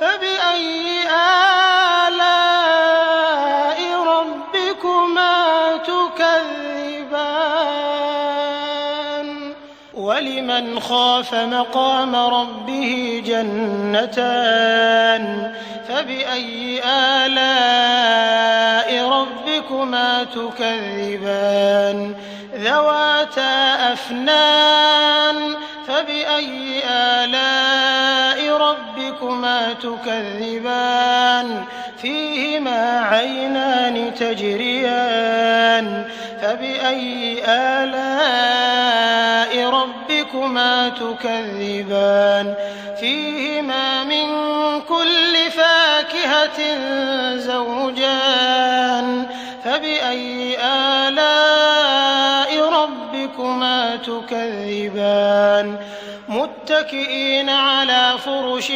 فبأي آلاء ربكما تكذبان ولمن خاف مقام ربه جنتان فبأي آلاء ربكما تكذبان ذواتا أفنان فبأي آلاء ربكما تكذبان فيهما عينان تجريان فبأي آلاء ربكما تكذبان فيهما من كل فاكهة زوجان فبأي آلاء ربكما تكذبان متكئين على فرش